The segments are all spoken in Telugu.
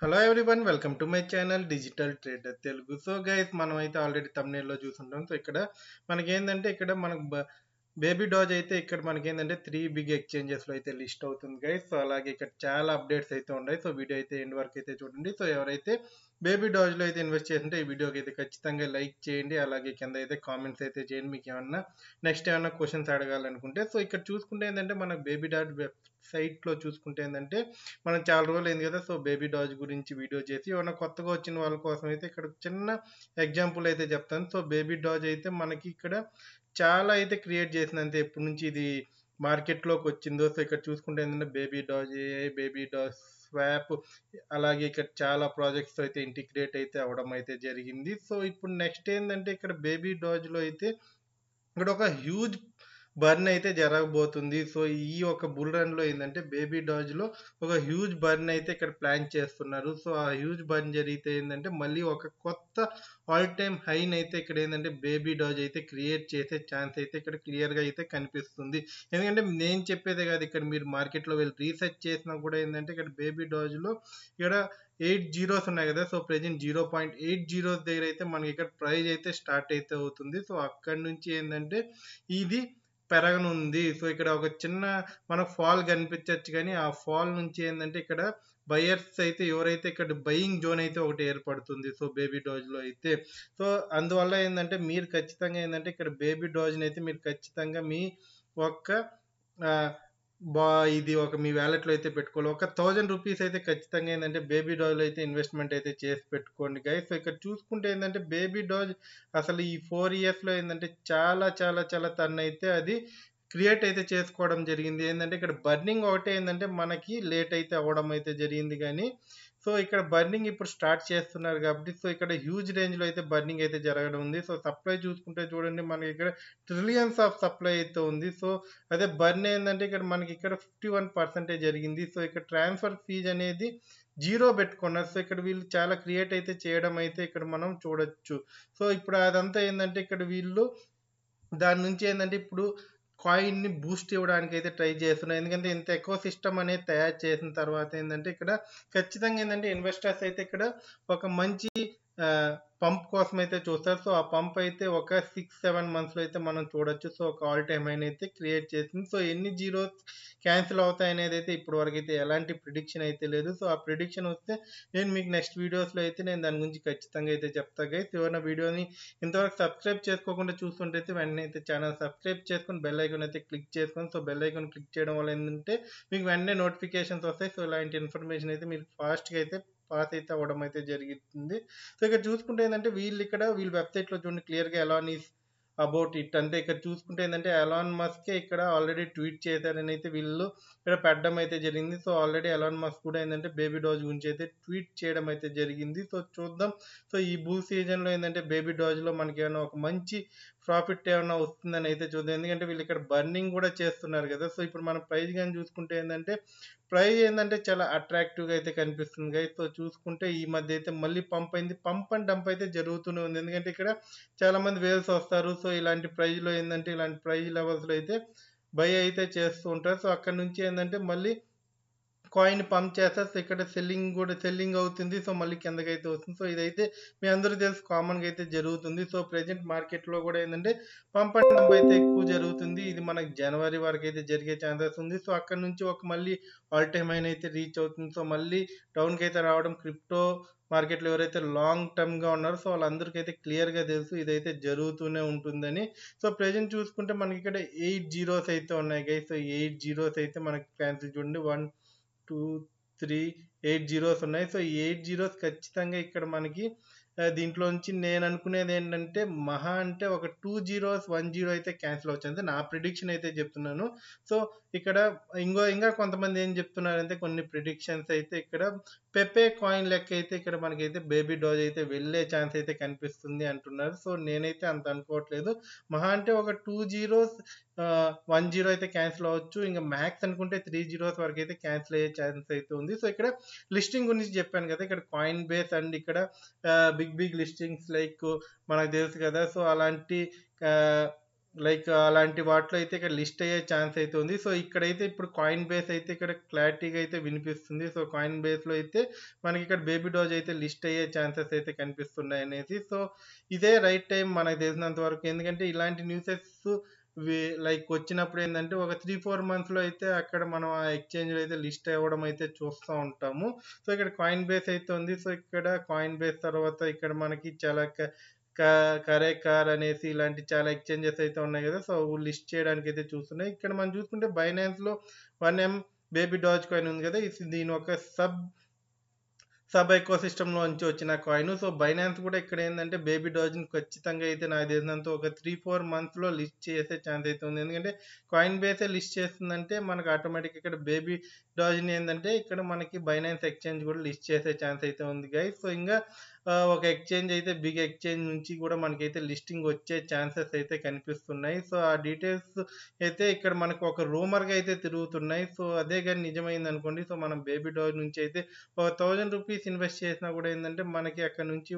Hello everyone, welcome to my channel digital trader Telugu. So guys, మనం అయితే ఆల్రెడీ thumbnail లో చూసుంటాం. సో ఇక్కడ మనకేందంటే ఇక్కడ మనకు బేబీ డాజ్ అయితే ఇక్కడ మనకేందంటే 3 బిగ్ ఎక్స్చేంజెస్ లో అయితే లిస్ట్ అవుతుంది గైస్. సో అలాగే ఇక్కడ చాలా అప్డేట్స్ అయితే ఉన్నాయి. సో వీడియో అయితే ఎండ్ వరకు అయితే చూడండి. సో ఎవరైతే బేబీ డాజ్ లో అయితే ఇన్వెస్ట్ చేస్తుంటే ఈ వీడియోకి అయితే ఖచ్చితంగా లైక్ చేయండి. అలాగే కింద అయితే కామెంట్స్ అయితే చేయండి మీకు ఏమన్నా నెక్స్ట్ ఏమన్నా క్వశ్చన్స్ అడగాలనుకుంటే. సో ఇక్కడ చూసుకుంటే ఏంటంటే మన బేబీ డాజ్ వెబ్సైట్ లో చూసుకుంటే ఏంటంటే మనం చాలా రోజులు అయింది కదా. సో బేబీ డాజ్ గురించి వీడియో చేసి ఏమైనా కొత్తగా వచ్చిన వాళ్ళ కోసం అయితే ఇక్కడ చిన్న ఎగ్జాంపుల్ అయితే చెప్తాను. సో బేబీ డాజ్ అయితే మనకి ఇక్కడ చాలా అయితే క్రియేట్ చేసింది. అంతే ఎప్పటి నుంచి ఇది మార్కెట్లోకి వచ్చిందో. సో ఇక్కడ చూసుకుంటే ఏంటంటే బేబీ డాజ్ ఏఐ, బేబీ డాజ్ స్వాప్, అలాగే ఇక్కడ చాలా ప్రాజెక్ట్స్ అయితే ఇంటిగ్రేట్ అయితే అవడం అయితే జరిగింది. సో ఇప్పుడు నెక్స్ట్ ఏంటంటే ఇక్కడ బేబీ డాజ్ లో అయితే ఇక్కడ ఒక హ్యూజ్ బర్న్ అయితే జరగబోతుంది. సో ఈ ఒక బుల్ రన్ లో ఏంటంటే బేబీ డాజ్ లో ఒక హ్యూజ్ బర్న్ అయితే ఇక్కడ ప్లాన్ చేస్తున్నారు. సో ఆ హ్యూజ్ బర్న్ జరిగితే ఏంటంటే మళ్ళీ ఒక కొత్త ఆల్ టైమ్ హైన్ అయితే ఇక్కడ ఏంటంటే బేబీ డాజ్ అయితే క్రియేట్ చేసే ఛాన్స్ అయితే ఇక్కడ క్లియర్ గా అయితే కనిపిస్తుంది. ఎందుకంటే నేను చెప్పేదే కాదు, ఇక్కడ మీరు మార్కెట్ లో వెళ్ళి రీసెర్చ్ చేసినా కూడా ఏంటంటే ఇక్కడ బేబీ డాజ్ లో ఇక్కడ 8 జీరోస్ ఉన్నాయి కదా. సో ప్రెజెంట్ 0.8 జీరోస్ దగ్గర అయితే మనకి ఇక్కడ ప్రైజ్ అయితే స్టార్ట్ అయితే అవుతుంది. సో అక్కడ నుంచి ఏంటంటే ఇది పెరగనుంది. సో ఇక్కడ ఒక చిన్న మనకు ఫాల్ కనిపించచ్చు, కానీ ఆ ఫాల్ నుంచి ఏంటంటే ఇక్కడ బయర్స్ అయితే ఎవరైతే ఇక్కడ బయింగ్ జోన్ అయితే ఒకటి ఏర్పడుతుంది. సో బేబీ డోజ్ లో అయితే సో అందువల్ల ఏంటంటే మీరు ఖచ్చితంగా ఏంటంటే ఇక్కడ బేబీ డోజ్ అయితే మీరు ఖచ్చితంగా మీ ఒక్క ఆ, ఇది ఒక మీ వ్యాలెట్ లో అయితే పెట్టుకోవాలి. ఒక 1000 రూపీస్ అయితే ఖచ్చితంగా ఏంటంటే బేబీ డాజ్ లో అయితే ఇన్వెస్ట్మెంట్ అయితే చేసి పెట్టుకోండి గైస్. సో ఇక్కడ చూసుకుంటే ఏంటంటే బేబీ డాజ్ అసలు ఈ 4 ఇయర్స్ లో ఏంటంటే చాలా చాలా చాలా తను అయితే అది క్రియేట్ అయితే చేసుకోవడం జరిగింది. ఏంటంటే ఇక్కడ బర్నింగ్ ఒకటే ఏంటంటే మనకి లేట్ అయితే అవ్వడం అయితే జరిగింది, కానీ సో ఇక్కడ బర్నింగ్ ఇప్పుడు స్టార్ట్ చేస్తున్నారు కాబట్టి సో ఇక్కడ హ్యూజ్ రేంజ్ లో అయితే బర్నింగ్ అయితే జరగడం ఉంది. సో సప్లై చూసుకుంటే చూడండి, మనకి ఇక్కడ ట్రిలియన్స్ ఆఫ్ సప్లై అయితే ఉంది. సో అదే బర్న్ ఏంటంటే ఇక్కడ మనకి ఇక్కడ 51% జరిగింది. సో ఇక్కడ ట్రాన్స్ఫర్ ఫీజ్ అనేది జీరో పెట్టుకున్నారు. సో ఇక్కడ వీళ్ళు చాలా క్రియేట్ అయితే చేయడం అయితే ఇక్కడ మనం చూడొచ్చు. సో ఇప్పుడు అదంతా ఏంటంటే ఇక్కడ వీళ్ళు దాని నుంచి ఏంటంటే ఇప్పుడు కాయిన్ ని బూస్ట్ ఇవ్వడానికి అయితే ట్రై చేస్తున్నారు. ఎందుకంటే ఇంత ఎకో సిస్టమ్ అనేది తయారు చేసిన తర్వాత ఏంటంటే ఇక్కడ ఖచ్చితంగా ఏంటంటే ఇన్వెస్టర్స్ అయితే ఇక్కడ ఒక మంచి పంప్ కోసం అయితే చూస్తారు. సో ఆ పంప్ అయితే ఒక 6-7 మంత్స్ లో అయితే మనం చూడొచ్చు. సో ఒక ఆల్ టైమ్ హై అయితే క్రియేట్ చేసింది. సో ఎన్ని జీరోస్ క్యాన్సిల్ అవుతాయి అనేది అయితే ఇప్పటి వరకు అయితే ఎలాంటి ప్రిడిక్షన్ అయితే లేదు. సో ఆ ప్రిడిక్షన్ వస్తే నేను మీకు నెక్స్ట్ వీడియోస్ లో అయితే నేను దాని గురించి ఖచ్చితంగా అయితే చెప్తా గైస్. ఎవరైనా వీడియోని ఇంతవరకు సబ్స్క్రైబ్ చేసుకోకుండా చూస్తుంటే వెంటనే అయితే ఛానల్ సబ్స్క్రైబ్ చేసుకొని బెల్ ఐకాన్ అయితే క్లిక్ చేసుకొని, సో బెల్ ఐకాన్ క్లిక్ చేయడం వల్ల ఏంటంటే మీకు వెంటనే నోటిఫికేషన్స్ వస్తాయి. సో ఇలాంటి ఇన్ఫర్మేషన్ అయితే మీరు ఫాస్ట్గా అయితే పాస్ అయితే అవ్వడం అయితే జరుగుతుంది. సో ఇక్కడ చూసుకుంటే ఏంటంటే వీళ్ళ వెబ్సైట్ లో చూడండి క్లియర్ గా ఎలాన్ ఈస్ అబౌట్ ఇట్ అంటే ఇక్కడ చూసుకుంటే ఏంటంటే ఎలాన్ మస్కే ఇక్కడ ఆల్రెడీ ట్వీట్ చేశారని అయితే వీళ్ళు ఇక్కడ పెట్టడం అయితే జరిగింది. సో ఆల్రెడీ ఎలాన్ మస్క్ కూడా ఏంటంటే బేబీ డాజ్ గురించి అయితే ట్వీట్ చేయడం అయితే జరిగింది. సో చూద్దాం. సో ఈ బుల్ సీజన్ లో ఏంటంటే బేబీ డాజ్ లో మనకి ఏమైనా ఒక మంచి ప్రాఫిట్ ఏమైనా వస్తుందని అయితే చూద్దాం. ఎందుకంటే వీళ్ళు ఇక్కడ బర్నింగ్ కూడా చేస్తున్నారు కదా. సో ఇప్పుడు మనం ప్రైస్ కానీ చూసుకుంటే ఏంటంటే ప్రైస్ ఏంటంటే చాలా అట్రాక్టివ్ గా అయితే కనిపిస్తుంది గైస్. సో చూసుకుంటే ఈ మధ్య అయితే మళ్ళీ పంప్ అయింది, పంప్ అండ్ డంప్ అయితే జరుగుతూనే ఉంది. ఎందుకంటే ఇక్కడ చాలా మంది వేల్స్ వస్తారు. సో ఇలాంటి ప్రైజ్ లో ఏంటంటే ఇలాంటి ప్రైజ్ లెవెల్స్ లో అయితే బై అయితే చేస్తూ ఉంటారు. సో అక్కడ నుంచి ఏంటంటే మళ్ళీ కాయిన్ పంప్ చేస్తారు. సో ఇక్కడ సెల్లింగ్ అవుతుంది. సో మళ్ళీ కిందకైతే వస్తుంది. సో ఇదైతే మీ అందరూ తెలుసు, కామన్ గా అయితే జరుగుతుంది. సో ప్రెసెంట్ మార్కెట్ లో కూడా ఏంటంటే పంప్ అండ్ డంప్ అయితే ఎక్కువ జరుగుతుంది. ఇది మనకి జనవరి వరకు అయితే జరిగే ఛాన్సెస్ ఉంది. సో అక్కడ నుంచి ఒక మళ్ళీ ఆల్ టైమ్ హైన్ అయితే రీచ్ అవుతుంది. సో మళ్ళీ డౌన్ కి అయితే రావడం క్రిప్టో మార్కెట్లో ఎవరైతే లాంగ్ టర్మ్ గా ఉన్నారో సో వాళ్ళందరికీ అయితే క్లియర్ గా తెలుసు ఇదైతే జరుగుతూనే ఉంటుందని. సో ప్రెసెంట్ చూసుకుంటే మనకి ఇక్కడ 8 జీరోస్ అయితే ఉన్నాయి గైస్. సో 8 జీరోస్ అయితే మనకి ఫ్యాన్సీ చూడండి, 1 2 3 8 జీరోస్ ఉన్నాయి. సో ఈ 8 జీరోస్ ఖచ్చితంగా ఇక్కడ మనకి దీంట్లో నుంచి నేను అనుకునేది ఏంటంటే మహా అంటే ఒక 2 జీరోస్ 1 జీరో అయితే క్యాన్సిల్ అవచ్చు, అంటే నా ప్రిడిక్షన్ అయితే చెప్తున్నాను. సో ఇక్కడ ఇంకా కొంతమంది ఏం చెప్తున్నారంటే కొన్ని ప్రిడిక్షన్స్ అయితే ఇక్కడ పెపే కాయిన్ లెక్క అయితే ఇక్కడ మనకైతే బేబీ డోజ్ అయితే వెళ్ళే ఛాన్స్ అయితే కనిపిస్తుంది అంటున్నారు. సో నేనైతే అంత అనుకోవట్లేదు. మహా అంటే ఒక 2 జీరోస్ 1 జీరో అయితే క్యాన్సిల్ అవ్వచ్చు. ఇంకా మ్యాక్స్ అనుకుంటే 3 జీరోస్ వరకు అయితే క్యాన్సిల్ అయ్యే ఛాన్స్ అయితే ఉంది. సో ఇక్కడ లిస్టింగ్ గురించి చెప్పాను కదా, ఇక్కడ కాయిన్ బేస్ అండ్ ఇక్కడ బిగ్ లిస్టింగ్స్ లైక్ మనకు తెలుసు కదా. సో అలాంటి లైక్ అలాంటి వాటిలో అయితే ఇక్కడ లిస్ట్ అయ్యే ఛాన్స్ అయితే ఉంది. సో ఇక్కడైతే ఇప్పుడు కాయిన్ బేస్ అయితే ఇక్కడ క్లారిటీగా అయితే వినిపిస్తుంది. సో కాయిన్ బేస్‌లో అయితే మనకి ఇక్కడ బేబీ డోజ్ అయితే లిస్ట్ అయ్యే ఛాన్సెస్ అయితే కనిపిస్తున్నాయి అనేసి. సో ఇదే రైట్ టైం మనకు తెలిసినంత వరకు. ఎందుకంటే ఇలాంటి న్యూసెస్ వి లైక్ వచ్చినప్పుడు ఏందంటే ఒక 3, 4 మంత్స్‌లో అయితే అక్కడ మనం ఆ ఎక్స్‌చేంజ్‌లో అయితే లిస్ట్ అవ్వడం అయితే చూస్తా ఉంటాము. సో ఇక్కడ కాయిన్ బేస్ అయితే ఉంది. సో ఇక్కడ కాయిన్ బేస్ తర్వాత ఇక్కడ మనకి చాలా క కరేకార్ అనేసి ఇలాంటి చాలా ఎక్స్చేంజెస్ అయితే ఉన్నాయి కదా! సో లిస్ట్ చేయడానికి అయితే చూస్తున్నాయి. ఇక్కడ మనం చూసుకుంటే బైనాన్స్‌లో 1 బేబీ డాజ్ కాయిన్ ఉంది కదా! దీని ఒక సబ్ ఎకోసిస్టమ్‌లో నుంచి వచ్చిన కాయిన్. సో బైనాన్స్ కూడా ఇక్కడ ఏందంటే బేబీ డాజ్‌ని ఖచ్చితంగా అయితే నాకు తెలిసినంత ఒక 3, 4 మంత్స్‌లో లిస్ట్ చేసే ఛాన్స్ అయితే ఉంది. ఎందుకంటే కాయిన్ బేసే లిస్ట్ చేస్తుందంటే మనకు ఆటోమేటిక్‌గా ఇక్కడ బేబీ డాజ్‌ని ఏందంటే ఇక్కడ మనకి బైనాన్స్ ఎక్స్‌చేంజ్ కూడా లిస్ట్ చేసే ఛాన్స్ అయితే ఉంది గైస్. సో ఇంగా ఒక ఎక్స్‌చేంజ్ అయితే బిగ్ ఎక్స్‌చేంజ్ నుంచి కూడా మనకైతే లిస్టింగ్ వచ్చే ఛాన్సెస్ అయితే కనిపిస్తున్నాయి. సో ఆ డీటెయిల్స్ అయితే ఇక్కడ మనకు ఒక రూమర్‌గా అయితే తిరుగుతున్నాయి. సో అదే గాని నిజమైందనుకోండి. సో మనం బేబీ డాగ్ నుంచి అయితే ఒక ₹1000 ఇన్వెస్ట్ చేసినా కూడా ఏందంటే మనకి అక్కడ నుంచి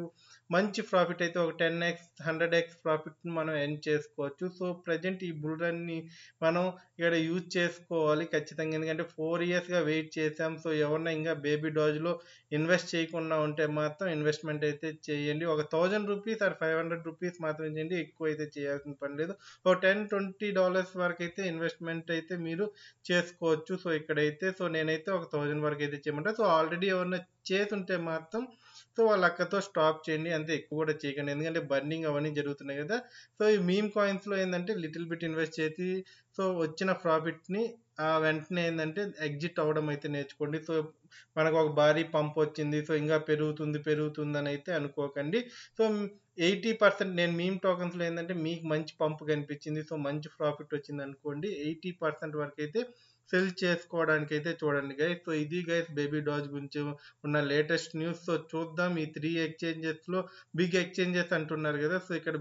మంచి ప్రాఫిట్ అయితే ఒక 10x, 100x ప్రాఫిట్‌ని మనం ఎర్న్ చేసుకోవచ్చు. సో ప్రెజెంట్ ఈ బుల్ రన్‌ని మనం ఇక్కడ యూజ్ చేసుకోవాలి ఖచ్చితంగా. ఎందుకంటే 4 ఇయర్స్‌గా వెయిట్ చేసాం. సో ఎవరైనా ఇంకా బేబీ డాజ్‌లో ఇన్వెస్ట్ చేయకుండా ఉంటే మాత్రం ఇన్వెస్ట్‌మెంట్ అయితే చేయండి. ఒక ₹1000 ఆర్ ₹500 మాత్రం చేయండి. ఎక్కువైతే చేయాల్సిన పని లేదు. ఓ $10, $20 వరకైతే ఇన్వెస్ట్‌మెంట్ అయితే మీరు చేసుకోవచ్చు. సో ఇక్కడైతే సో నేనైతే ఒక 1000 వరకైతే చేయమంటా. సో ఆల్రెడీ ఎవరన్నా చేసుంటే మాత్రం సో వాళ్ళ అక్కడితో స్టాప్ చేయండి. అంతే, ఎక్కువ కూడా చేయకండి. ఎందుకంటే బర్నింగ్ అవన్నీ జరుగుతున్నాయి కదా! సో ఈ మీమ్ కాయిన్స్‌లో ఏందంటే లిటిల్ బిట్ ఇన్వెస్ట్ చేసి సో వచ్చిన ప్రాఫిట్‌ని వెంటనే ఏందంటే ఎగ్జిట్ అవ్వడం అయితే నేర్చుకోండి. సో మనకు ఒక భారీ పంప్ వచ్చింది. సో ఇంకా పెరుగుతుంది, పెరుగుతుందని అయితే అనుకోకండి. సో 80% నేను మీమ్ టోకెన్స్‌లో ఏందంటే మీకు మంచి పంప్ కనిపించింది. సో మంచి ప్రాఫిట్ వచ్చిందనుకోండి. 80% వరకైతే సెల్ చేసుకోవడానికైతే చూడండి గైస్. సో ఇది గైస్ బేబీ డాజ్ గురించి ఉన్న లేటెస్ట్ న్యూస్. సో చూద్దాం ఈ 3 ఎక్స్‌చేంజెస్‌లో బిగ్ ఎక్స్‌చేంజెస్ అంటున్నారు కదా! సో ఇక్కడ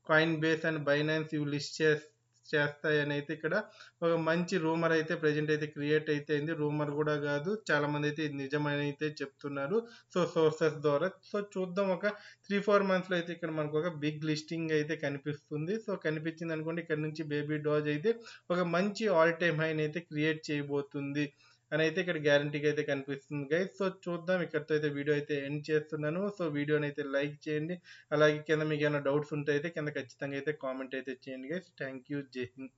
కాయిన్ బేస్ అండ్ బైనాన్స్ ఇవి లిస్ట్ చేస్తాయని అయితే ఇక్కడ ఒక మంచి రూమర్ అయితే ప్రెజెంట్ అయితే క్రియేట్ అయితే అయింది. రూమర్ కూడా కాదు. చాలా మంది అయితే ఇది నిజమని అయితే చెప్తున్నారు. సో సోర్సెస్ ద్వారా. సో చూద్దాం ఒక 3, 4 మంత్స్‌లో అయితే ఇక్కడ మనకు ఒక బిగ్ లిస్టింగ్ అయితే కనిపిస్తుంది. సో కనిపించింది అనుకోండి, ఇక్కడ నుంచి బేబీ డాజ్ అయితే ఒక మంచి ఆల్ టైమ్ హైని అయితే క్రియేట్ చేయబోతుంది అని అయితే ఇక్కడ గ్యారంటీగా అయితే కనిపిస్తుంది గైస్. సో చూద్దాం. ఇక్కడితో అయితే వీడియో అయితే ఎండ్ చేస్తున్నాను. సో వీడియోని అయితే లైక్ చేయండి. అలాగే కింద మీకు ఏమైనా డౌట్స్ ఉంటే అయితే కింద ఖచ్చితంగా అయితే కామెంట్ అయితే చేయండి గైస్. Thank you. జై హింద్.